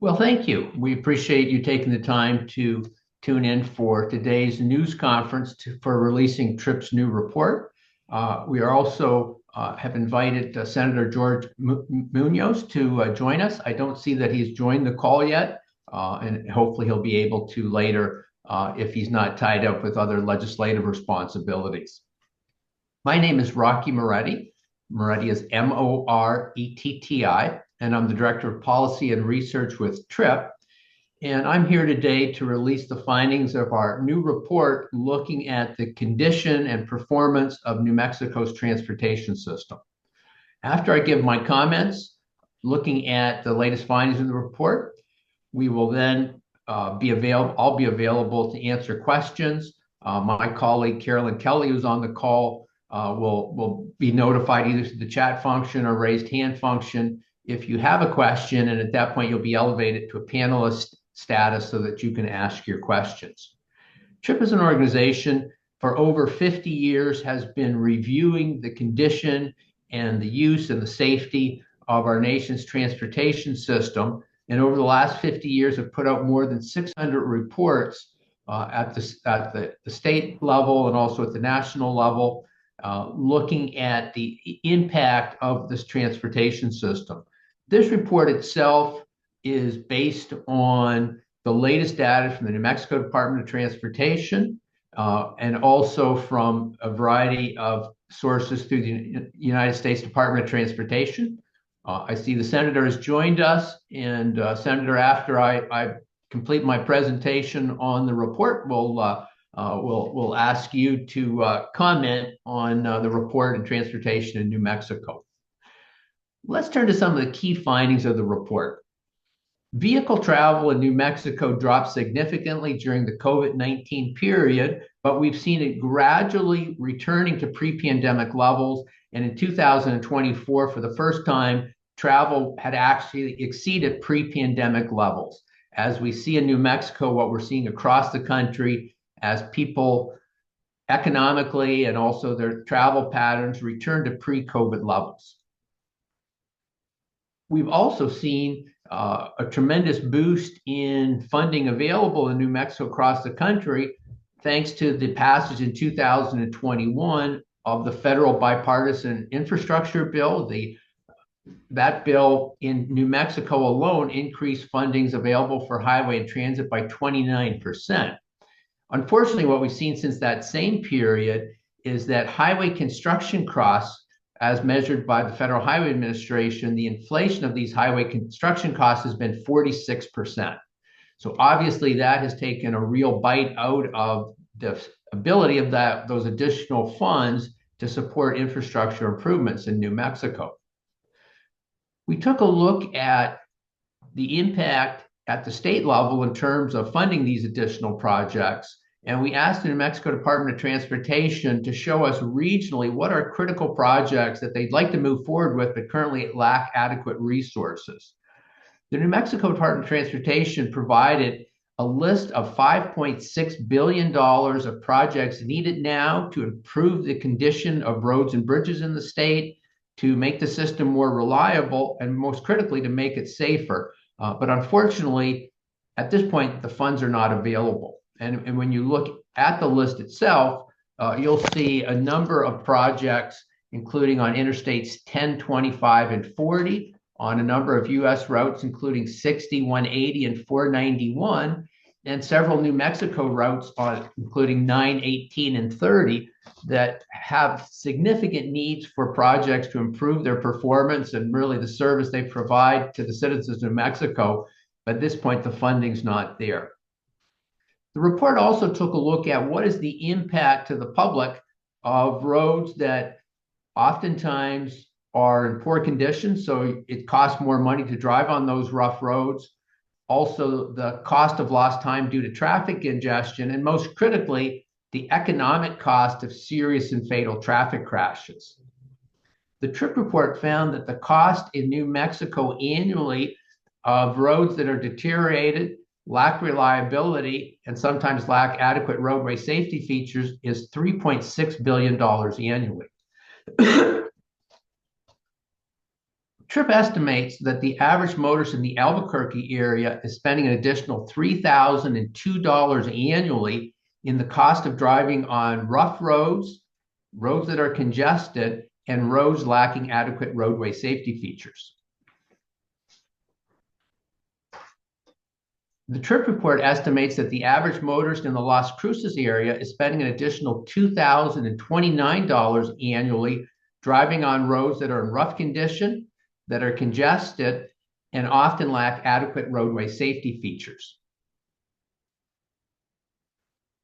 Well, thank you. We appreciate you taking the time to tune in for today's news conference for releasing TRIP's new report. We are also have invited Senator George Munoz to join us. I don't see that he's joined the call yet, and hopefully he'll be able to later if he's not tied up with other legislative responsibilities. My name is Rocky Moretti. Moretti is Moretti, and I'm the Director of Policy and Research with TRIP. And I'm here today to release the findings of our new report looking at the condition and performance of New Mexico's transportation system. After I give my comments, looking at the latest findings in the report, we will then I'll be available to answer questions. My colleague Carolyn Kelly, who's on the call, will be notified either through the chat function or raised hand function if you have a question, and at that point you'll be elevated to a panelist status so that you can ask your questions. TRIP as an organization for over 50 years has been reviewing the condition and the use and the safety of our nation's transportation system, and over the last 50 years have put out more than 600 reports at the state level and also at the national level, looking at the impact of this transportation system. This report itself is based on the latest data from the New Mexico Department of Transportation and also from a variety of sources through the United States Department of Transportation. I see the Senator has joined us, and Senator, after I complete my presentation on the report, we'll ask you to comment on the report and transportation in New Mexico. Let's turn to some of the key findings of the report. Vehicle travel in New Mexico dropped significantly during the COVID-19 period, but we've seen it gradually returning to pre-pandemic levels. And in 2024, for the first time, travel had actually exceeded pre-pandemic levels. As we see in New Mexico, what we're seeing across the country as people economically and also their travel patterns return to pre-COVID levels. We've also seen a tremendous boost in funding available in New Mexico across the country, thanks to the passage in 2021 of the federal bipartisan infrastructure bill. That bill in New Mexico alone increased fundings available for highway and transit by 29%. Unfortunately, what we've seen since that same period is that highway construction costs, as measured by the Federal Highway Administration, the inflation of these highway construction costs has been 46%. So obviously that has taken a real bite out of the ability of those additional funds to support infrastructure improvements in New Mexico. We took a look at the impact at the state level in terms of funding these additional projects, and we asked the New Mexico Department of Transportation to show us regionally what are critical projects that they'd like to move forward with but currently lack adequate resources. The New Mexico Department of Transportation provided a list of $5.6 billion of projects needed now to improve the condition of roads and bridges in the state, to make the system more reliable, and most critically, to make it safer. But unfortunately, at this point, the funds are not available. And when you look at the list itself, you'll see a number of projects, including on Interstates 10, 25, and 40, on a number of U.S. routes, including 60, 180, and 491, and several New Mexico routes, including 9, 18, and 30, that have significant needs for projects to improve their performance and really the service they provide to the citizens of New Mexico. But at this point, the funding's not there. The report also took a look at what is the impact to the public of roads that oftentimes are in poor condition, so it costs more money to drive on those rough roads. Also, the cost of lost time due to traffic congestion, and most critically, the economic cost of serious and fatal traffic crashes. The TRIP report found that the cost in New Mexico annually of roads that are deteriorated, lack reliability, and sometimes lack adequate roadway safety features is $3.6 billion annually. TRIP estimates that the average motorist in the Albuquerque area is spending an additional $3,002 annually in the cost of driving on rough roads, roads that are congested, and roads lacking adequate roadway safety features. The TRIP report estimates that the average motorist in the Las Cruces area is spending an additional $2,029 annually driving on roads that are in rough condition, that are congested, and often lack adequate roadway safety features.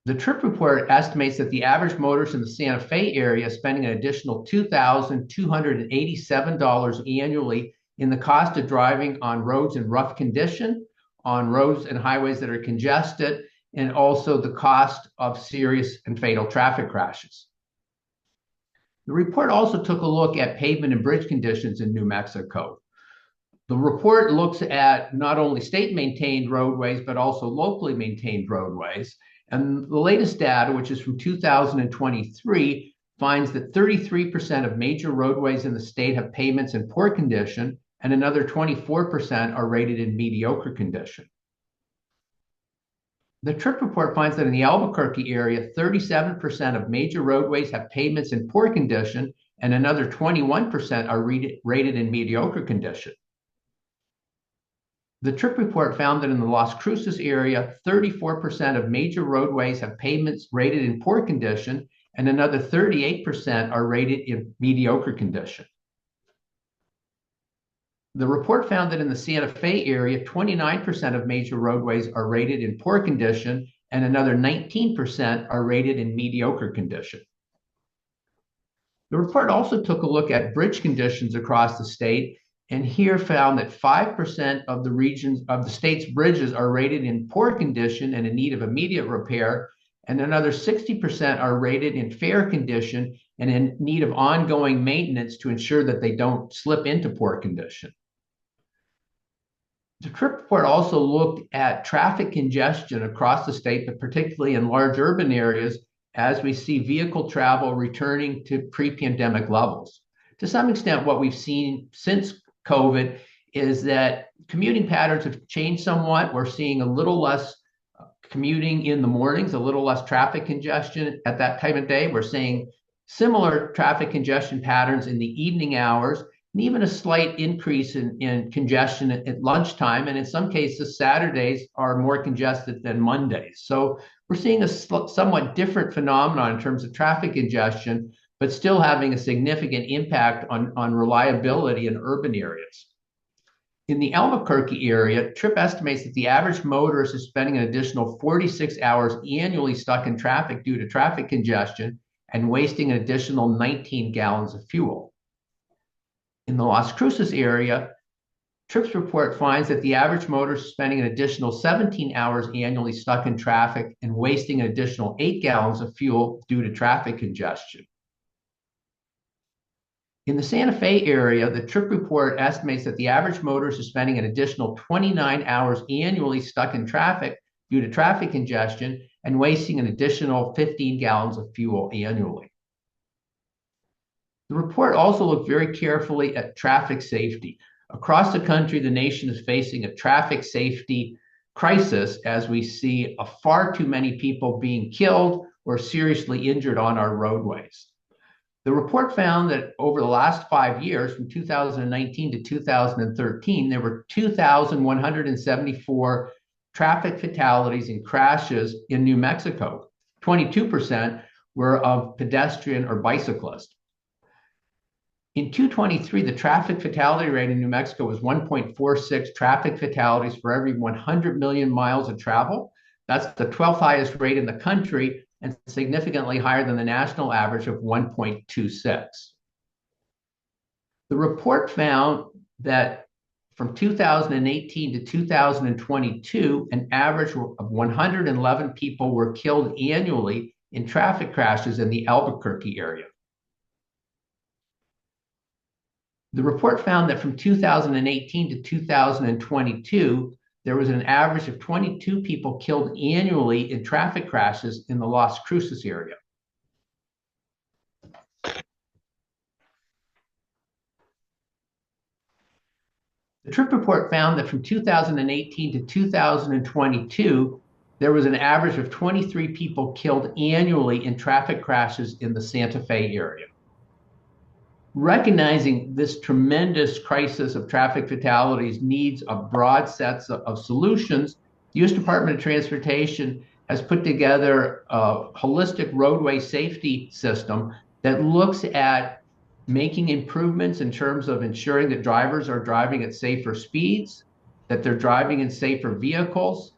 The TRIP report estimates that the average motorist in the Santa Fe area is spending an additional $2,287 annually in the cost of driving on roads in rough condition, on roads and highways that are congested, and also the cost of serious and fatal traffic crashes. The report also took a look at pavement and bridge conditions in New Mexico. The report looks at not only state-maintained roadways, but also locally maintained roadways. And the latest data, which is from 2023, finds that 33% of major roadways in the state have pavements in poor condition, and another 24% are rated in mediocre condition. The TRIP report finds that in the Albuquerque area, 37% of major roadways have pavements in poor condition, and another 21% are rated in mediocre condition. The TRIP report found that in the Las Cruces area, 34% of major roadways have pavements rated in poor condition, and another 38% are rated in mediocre condition. The report found that in the Santa Fe area, 29% of major roadways are rated in poor condition, and another 19% are rated in mediocre condition. The report also took a look at bridge conditions across the state, and here found that 5% of the state's bridges are rated in poor condition and in need of immediate repair, and another 60% are rated in fair condition and in need of ongoing maintenance to ensure that they don't slip into poor condition. The TRIP report also looked at traffic congestion across the state, but particularly in large urban areas, as we see vehicle travel returning to pre-pandemic levels. To some extent, what we've seen since COVID is that commuting patterns have changed somewhat. We're seeing a little less commuting in the mornings, a little less traffic congestion at that time of day. We're seeing similar traffic congestion patterns in the evening hours, and even a slight increase in congestion at lunchtime. And in some cases, Saturdays are more congested than Mondays. So we're seeing a somewhat different phenomenon in terms of traffic congestion, but still having a significant impact on reliability in urban areas. In the Albuquerque area, TRIP estimates that the average motorist is spending an additional 46 hours annually stuck in traffic due to traffic congestion and wasting an additional 19 gallons of fuel. In the Las Cruces area, TRIP's report finds that the average motorist is spending an additional 17 hours annually stuck in traffic and wasting an additional 8 gallons of fuel due to traffic congestion. In the Santa Fe area, the TRIP report estimates that the average motorist is spending an additional 29 hours annually stuck in traffic due to traffic congestion and wasting an additional 15 gallons of fuel annually. The report also looked very carefully at traffic safety. Across the country, the nation is facing a traffic safety crisis as we see far too many people being killed or seriously injured on our roadways. The report found that over the last 5 years, from 2019 to 2013, there were 2,174 traffic fatalities and crashes in New Mexico. 22% were of pedestrian or bicyclist. In 2023, the traffic fatality rate in New Mexico was 1.46 traffic fatalities for every 100 million miles of travel. That's the 12th highest rate in the country and significantly higher than the national average of 1.26. The report found that from 2018 to 2022, an average of 111 people were killed annually in traffic crashes in the Albuquerque area. The report found that from 2018 to 2022, there was an average of 22 people killed annually in traffic crashes in the Las Cruces area. The trip report found that from 2018 to 2022, there was an average of 23 people killed annually in traffic crashes in the Santa Fe area. Recognizing this tremendous crisis of traffic fatalities needs a broad set of solutions, the U.S. Department of Transportation has put together a holistic roadway safety system that looks at making improvements in terms of ensuring that drivers are driving at safer speeds, that they're driving in safer vehicles,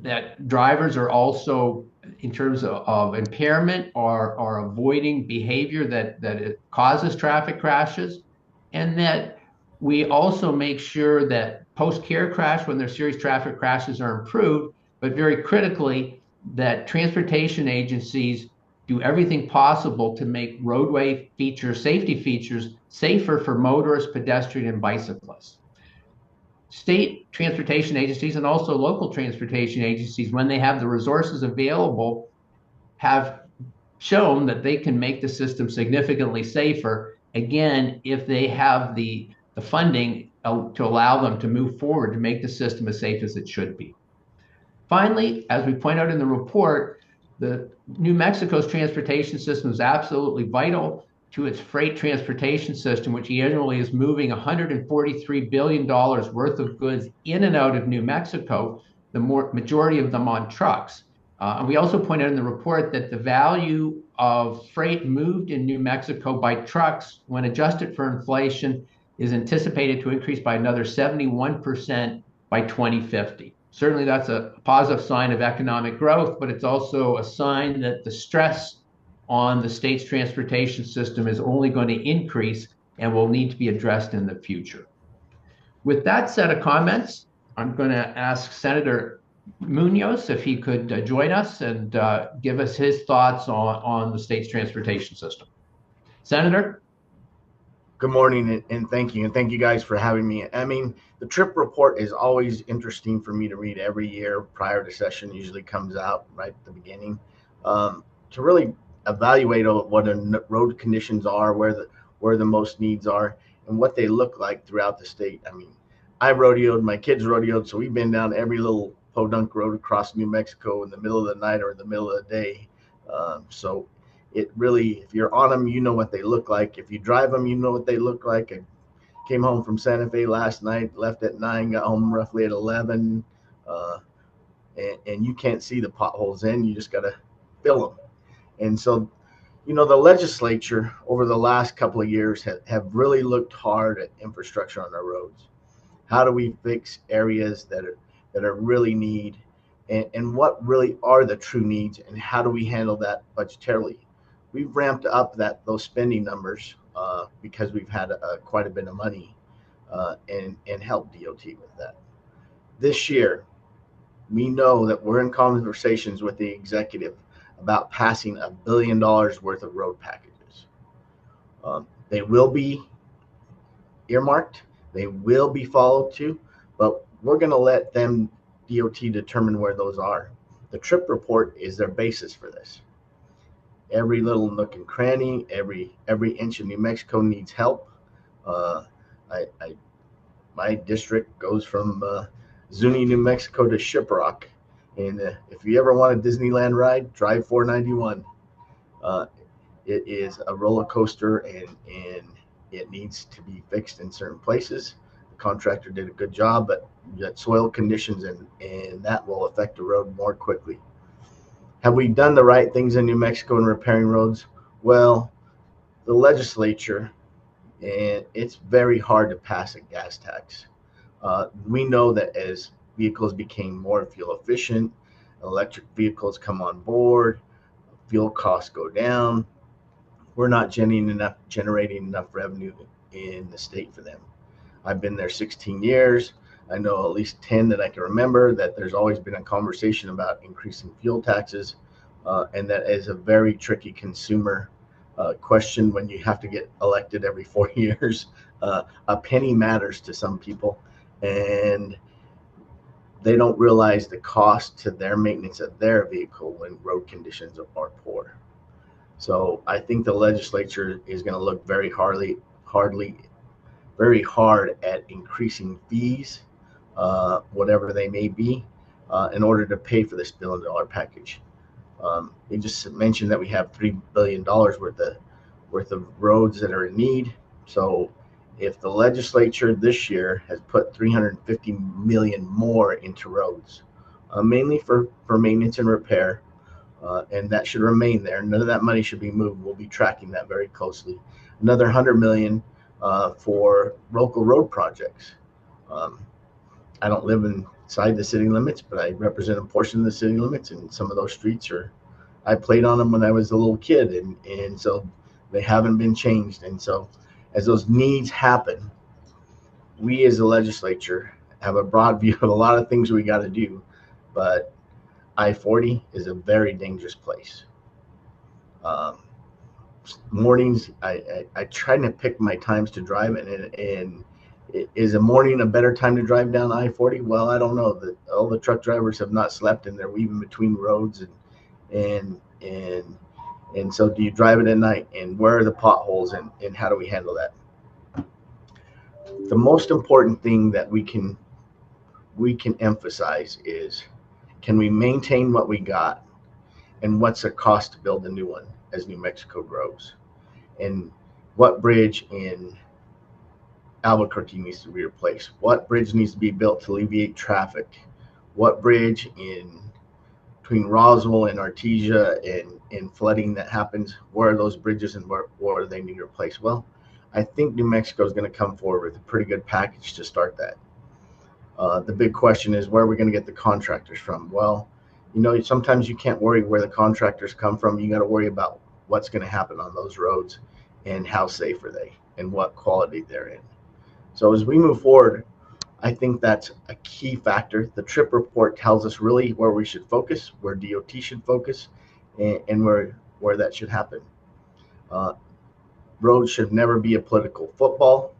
that drivers are also, in terms of impairment, are avoiding behavior that it causes traffic crashes, and that we also make sure that post-care crash, when there's serious traffic crashes, are improved, but very critically, that transportation agencies do everything possible to make roadway features, safety features, safer for motorists, pedestrians, and bicyclists. State transportation agencies and also local transportation agencies, when they have the resources available, have shown that they can make the system significantly safer, again, if they have the funding to allow them to move forward to make the system as safe as it should be. Finally, as we point out in the report, the New Mexico's transportation system is absolutely vital to its freight transportation system, which annually is moving $143 billion worth of goods in and out of New Mexico, the majority of them on trucks. And we also point out in the report that the value of freight moved in New Mexico by trucks, when adjusted for inflation, is anticipated to increase by another 71% by 2050. Certainly, that's a positive sign of economic growth, but it's also a sign that the stress on the state's transportation system is only going to increase and will need to be addressed in the future. With that set of comments, I'm going to ask Senator Munoz if he could join us and give us his thoughts on the state's transportation system. Senator? Good morning, and thank you. And thank you guys for having me. I mean, the trip report is always interesting for me to read every year prior to session, usually comes out right at the beginning, to really evaluate what the road conditions are, where the most needs are, and what they look like throughout the state. I mean, I rodeoed, my kids rodeoed, so we've been down every little podunk road across New Mexico in the middle of the night or in the middle of the day. So it really, if you're on them, you know what they look like. If you drive them, you know what they look like. I came home from Santa Fe last night, left at 9, got home roughly at 11, and you can't see the potholes in. You just got to fill them. And so, you know, the legislature over the last couple of years have really looked hard at infrastructure on our roads. How do we fix areas that are really need, and what really are the true needs, and how do we handle that budgetarily? We've ramped up those spending numbers because we've had quite a bit of money and helped DOT with that. This year, we know that we're in conversations with the executive about passing $1 billion worth of road packages. They will be earmarked, they will be followed to, but we're going to let them, DOT, determine where those are. The trip report is their basis for this. Every little nook and cranny, every inch of New Mexico needs help. My district goes from Zuni, New Mexico to Shiprock, and if you ever want a Disneyland ride, drive 491. It is a roller coaster, and it needs to be fixed in certain places. The contractor did a good job, but you got soil conditions, and that will affect the road more quickly. Have we done the right things in New Mexico in repairing roads? Well, the legislature, and it's very hard to pass a gas tax. We know that as vehicles became more fuel efficient, electric vehicles come on board, fuel costs go down. We're not generating enough revenue in the state for them. I've been there 16 years. I know at least 10 that I can remember that there's always been a conversation about increasing fuel taxes, and that is a very tricky consumer question when you have to get elected every 4 years. A penny matters to some people, and they don't realize the cost to their maintenance of their vehicle when road conditions are poor. So I think the legislature is going to look very hardly very hard at increasing fees, whatever they may be, in order to pay for this $1 billion package. They just mentioned that we have $3 billion worth of roads that are in need. So if the legislature this year has put 350 million more into roads, mainly for maintenance and repair, and that should remain there. None of that money should be moved. We'll be tracking that very closely. Another 100 million for local road projects. Um, I don't live inside the city limits, but I represent a portion of the city limits, and some of those streets are. I played on them when I was a little kid, and so they haven't been changed. And so, as those needs happen, we as a legislature have a broad view of a lot of things we got to do, but I-40 is a very dangerous place. Um, Mornings, I try to pick my times to drive, and is a morning a better time to drive down I-40? Well, I don't know. All the truck drivers have not slept, and they're weaving between roads, and and and so do you drive it at night? And where are the potholes, and how do we handle that? The most important thing that we can emphasize is, can we maintain what we got, and what's the cost to build a new one as New Mexico grows, and what bridge in Albuquerque needs to be replaced, what bridge needs to be built to alleviate traffic, what bridge in between Roswell and Artesia and flooding that happens, where are those bridges, and where do they need replaced? Well, I think New Mexico is going to come forward with a pretty good package to start that. The big question is, where are we going to get the contractors from? Well, sometimes you can't worry where the contractors come from. You got to worry about what's going to happen on those roads, and how safe are they, and what quality they're in. So as we move forward, I think that's a key factor. The TRIP report tells us really where we should focus, where DOT should focus, and where that should happen. Roads should never be a political football.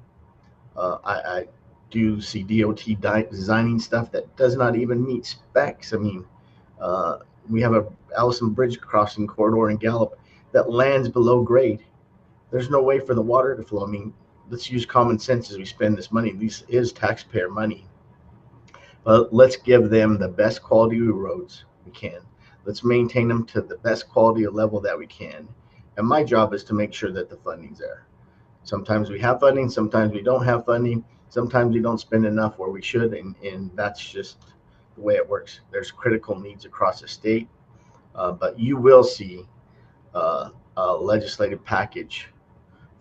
I do see DOT designing stuff that does not even meet specs. I mean, we have a Allison Bridge crossing corridor in Gallup that lands below grade. There's no way for the water to flow. I mean, let's use common sense as we spend this money. This is taxpayer money. Let's give them the best quality roads we can. Let's maintain them to the best quality level that we can. And my job is to make sure that the funding's there. Sometimes we have funding, sometimes we don't have funding, sometimes we don't spend enough where we should, and that's just the way it works. There's critical needs across the state, but you will see a legislative package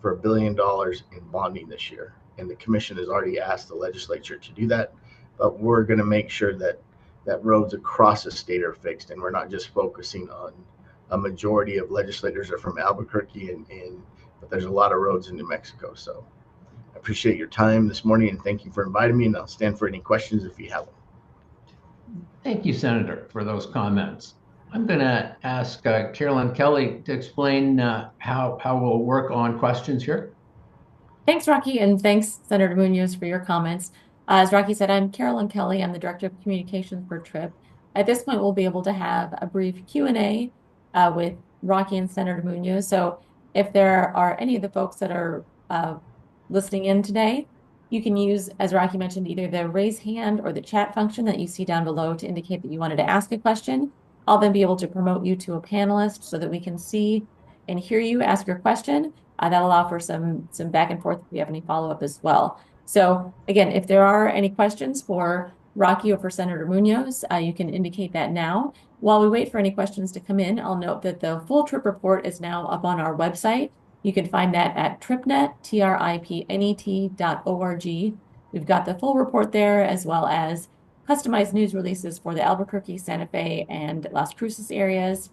for $1 billion in bonding this year. And the commission has already asked the legislature to do that, but we're going to make sure that roads across the state are fixed, and we're not just focusing on a majority of legislators are from Albuquerque, but there's a lot of roads in New Mexico. So I appreciate your time this morning, and thank you for inviting me, and I'll stand for any questions if you have them. Thank you, Senator, for those comments. I'm going to ask Carolyn Kelly to explain how we'll work on questions here. Thanks, Rocky, and thanks, Senator Munoz, for your comments. As Rocky said, I'm Carolyn Kelly. I'm the Director of Communications for TRIP. At this point, we'll be able to have a brief Q&A with Rocky and Senator Munoz. So if there are any of the folks that are listening in today, you can use, as Rocky mentioned, either the raise hand or the chat function that you see down below to indicate that you wanted to ask a question. I'll then be able to promote you to a panelist so that we can see and hear you ask your question. That'll allow for some back and forth if we have any follow-up as well. So again, if there are any questions for Rocky or for Senator Munoz, you can indicate that now. While we wait for any questions to come in, I'll note that the full TRIP report is now up on our website. You can find that at tripnet, tripnet.org. We've got the full report there, as well as customized news releases for the Albuquerque, Santa Fe, and Las Cruces areas.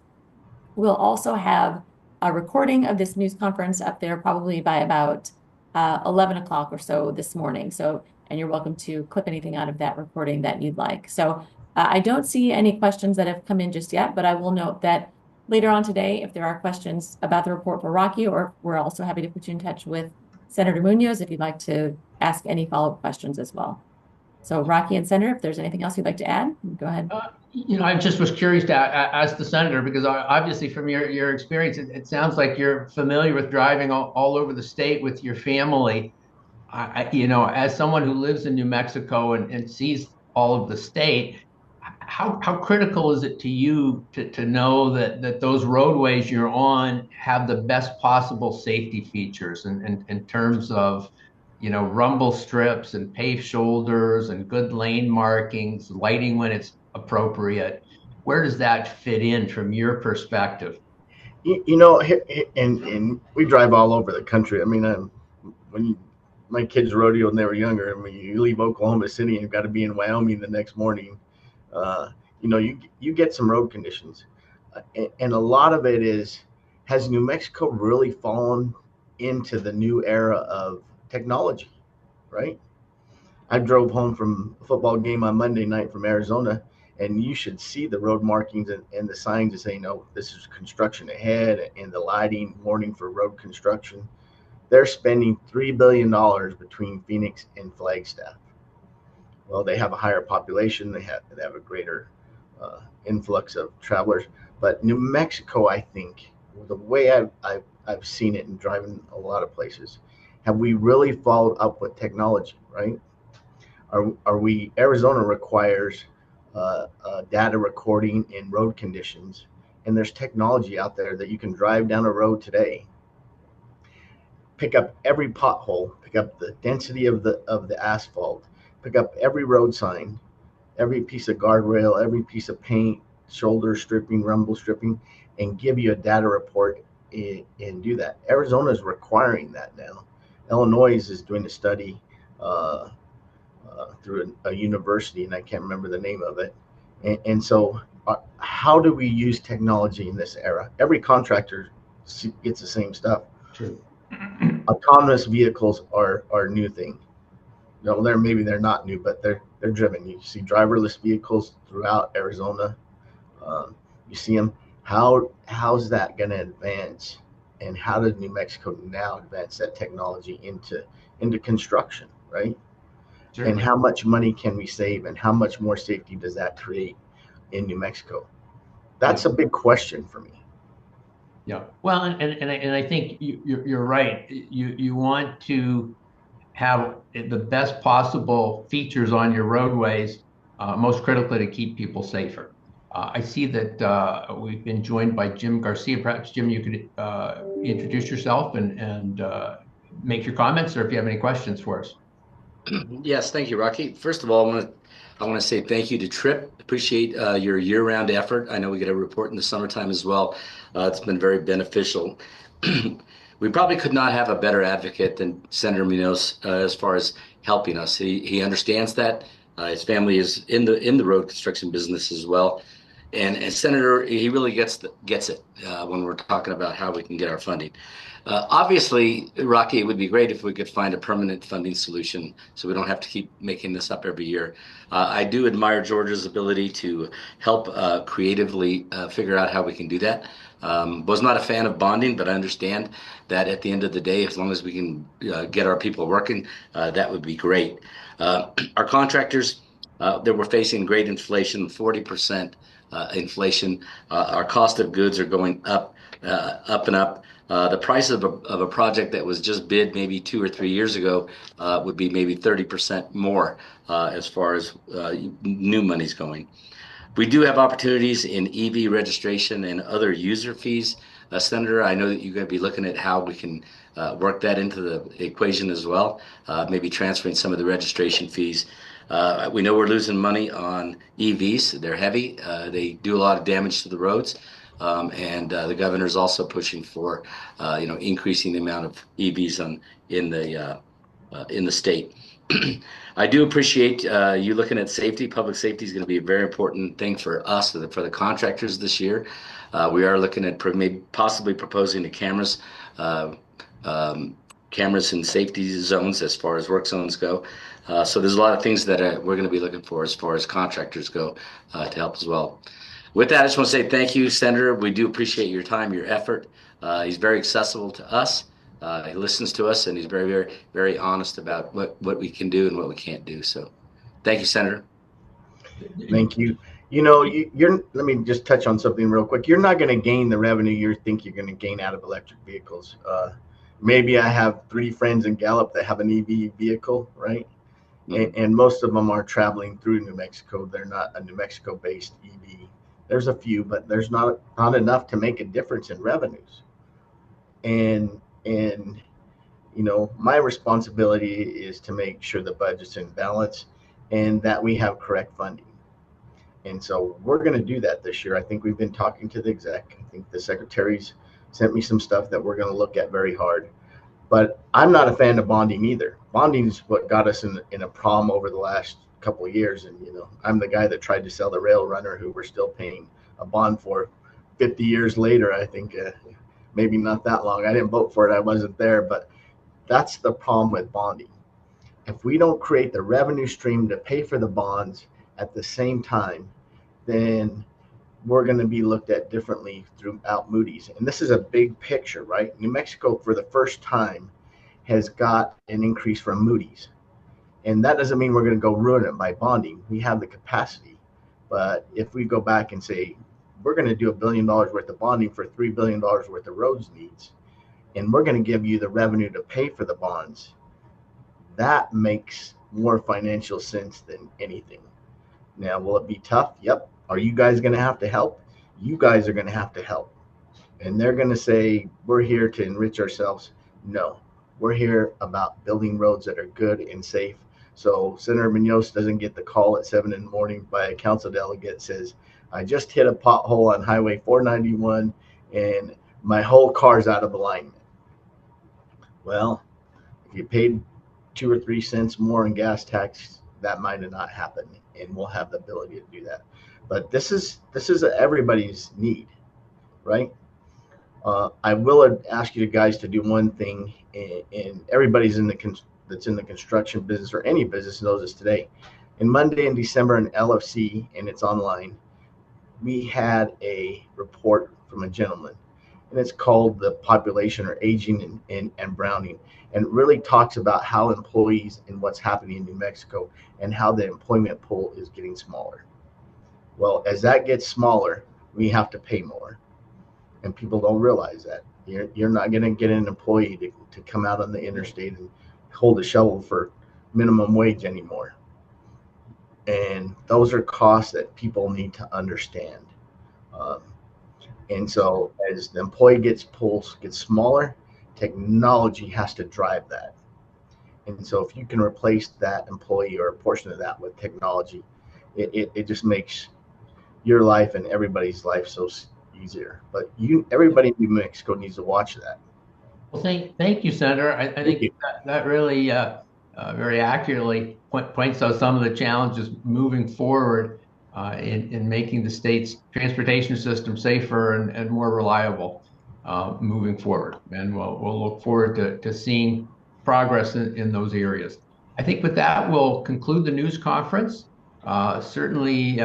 We'll also have a recording of this news conference up there probably by about 11 o'clock or so this morning. And you're welcome to clip anything out of that recording that you'd like. So I don't see any questions that have come in just yet, but I will note that later on today, if there are questions about the report for Rocky, or we're also happy to put you in touch with Senator Munoz if you'd like to ask any follow-up questions as well. So Rocky and Senator, if there's anything else you'd like to add, go ahead. I just was curious to ask the Senator, because obviously from your experience, it sounds like you're familiar with driving all over the state with your family. as someone who lives in New Mexico and sees all of the state, how critical is it to you to know that those roadways you're on have the best possible safety features in terms of, rumble strips and paved shoulders and good lane markings, lighting when it's appropriate? Where does that fit in from your perspective? And we drive all over the country. I mean, when my kids rodeo when they were younger, I mean, you leave Oklahoma City and you've got to be in Wyoming the next morning. Uh, you get some road conditions, and a lot of it is, has New Mexico really fallen into the new era of technology, right? I drove home from a football game on Monday night from Arizona, and you should see the road markings and the signs that say, no, this is construction ahead, and the lighting warning for road construction. They're spending $3 billion between Phoenix and Flagstaff. Well, they have a higher population. They have a greater influx of travelers. But New Mexico, I think, the way I've seen it and driving a lot of places, have we really followed up with technology, right? Are we? Arizona requires data recording in road conditions, and there's technology out there that you can drive down a road today, pick up every pothole, pick up the density of the asphalt, pick up every road sign, every piece of guardrail, every piece of paint, shoulder stripping, rumble stripping, and give you a data report and do that. Arizona is requiring that now. Illinois is doing a study through a university, and I can't remember the name of it. And so, how do we use technology in this era? Every contractor gets the same stuff. True. Autonomous vehicles are a new thing. They're not new, but they're driven. You see driverless vehicles throughout Arizona. You see them. How's that going to advance? And how did New Mexico now advance that technology into construction, right? Sure. And how much money can we save, and how much more safety does that create in New Mexico? That's a big question for me. Yeah. Well, and I think you're right. You want to have the best possible features on your roadways, most critically to keep people safer. I see that we've been joined by Jim Garcia. Perhaps, Jim, you could introduce yourself and make your comments, or if you have any questions for us. Yes, thank you, Rocky. First of all, I want to say thank you to Trip. Appreciate your year-round effort. I know we get a report in the summertime as well. It's been very beneficial. We probably could not have a better advocate than Senator Munoz as far as helping us. He understands that. His family is in the road construction business as well. And Senator, he really gets it when we're talking about how we can get our funding. Obviously, Rocky, it would be great if we could find a permanent funding solution so we don't have to keep making this up every year. I do admire Georgia's ability to help creatively figure out how we can do that. Was not a fan of bonding, but I understand that at the end of the day, as long as we can get our people working, that would be great. Our contractors, that we're facing great inflation, 40% inflation. Our cost of goods are going up and up. The price of a project that was just bid maybe 2 or 3 years ago would be maybe 30% more as far as new money's going. We do have opportunities in EV registration and other user fees. Senator, I know that you're going to be looking at how we can work that into the equation as well, maybe transferring some of the registration fees. We know we're losing money on EVs. They're heavy. They do a lot of damage to the roads. And the governor is also pushing for, increasing the amount of EVs in the state. I do appreciate you looking at safety. Public safety is going to be a very important thing for us, for the contractors this year. We are looking at possibly proposing the cameras in safety zones as far as work zones go. So there's a lot of things that we're going to be looking for as far as contractors go to help as well. With that, I just want to say thank you, Senator. We do appreciate your time, your effort. He's very accessible to us. He listens to us, and he's very, very, very honest about what we can do and what we can't do. So thank you, Senator. Thank you. Let me just touch on something real quick. You're not going to gain the revenue you think you're going to gain out of electric vehicles. maybe I have 3 friends in Gallup that have an EV vehicle, right? And most of them are traveling through New Mexico. They're not a New Mexico-based EV. There's a few, but there's not enough to make a difference in revenues. And my responsibility is to make sure the budget's in balance and that we have correct funding. And so we're going to do that this year. I think we've been talking to the exec. I think the secretaries sent me some stuff that we're going to look at very hard. But I'm not a fan of bonding either. Bonding is what got us in a problem over the last couple of years. And, I'm the guy that tried to sell the rail runner who we're still paying a bond for 50 years later. I think maybe not that long. I didn't vote for it. I wasn't there. But that's the problem with bonding. If we don't create the revenue stream to pay for the bonds at the same time, then we're going to be looked at differently throughout Moody's. And this is a big picture, right? New Mexico, for the first time, has got an increase from Moody's. And that doesn't mean we're going to go ruin it by bonding. We have the capacity. But if we go back and say, we're going to do $1 billion worth of bonding for $3 billion worth of roads needs, and we're going to give you the revenue to pay for the bonds, that makes more financial sense than anything. Now, will it be tough? Yep. Are you guys going to have to help? You guys are going to have to help. And they're going to say, we're here to enrich ourselves. No, we're here about building roads that are good and safe. So Senator Munoz doesn't get the call at 7 in the morning by a council delegate that says, I just hit a pothole on Highway 491 and my whole car's out of alignment. Well, if you paid 2 or 3 cents more in gas tax, that might have not happened, and we'll have the ability to do that. But this is everybody's need, right? I will ask you guys to do one thing, and everybody's that's in the construction business or any business knows this today. In Monday in December in LFC, and it's online, we had a report from a gentleman, and it's called The Population or Aging and Browning, and it really talks about how employees and what's happening in New Mexico and how the employment pool is getting smaller. Well, as that gets smaller, we have to pay more. And people don't realize that. You're not going to get an employee to come out on the interstate and hold a shovel for minimum wage anymore. And those are costs that people need to understand. And so as the employee gets smaller, technology has to drive that. And so if you can replace that employee or a portion of that with technology, it just makes your life and everybody's life so easier. But everybody in New Mexico needs to watch that. Well, thank you, Senator. I think that really very accurately points out some of the challenges moving forward in making the state's transportation system safer and more reliable moving forward. And we'll look forward to seeing progress in those areas. I think with that, we'll conclude the news conference. Certainly,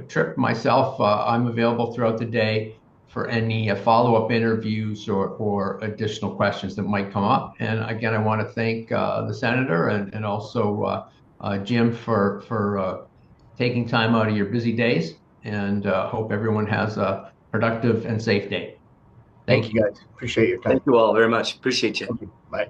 Tripp, myself, I'm available throughout the day for any follow-up interviews or additional questions that might come up. And again, I want to thank the Senator and also Jim for taking time out of your busy days, and hope everyone has a productive and safe day. Thank you, guys. Appreciate your time. Thank you all very much. Appreciate you. Thank you. Bye.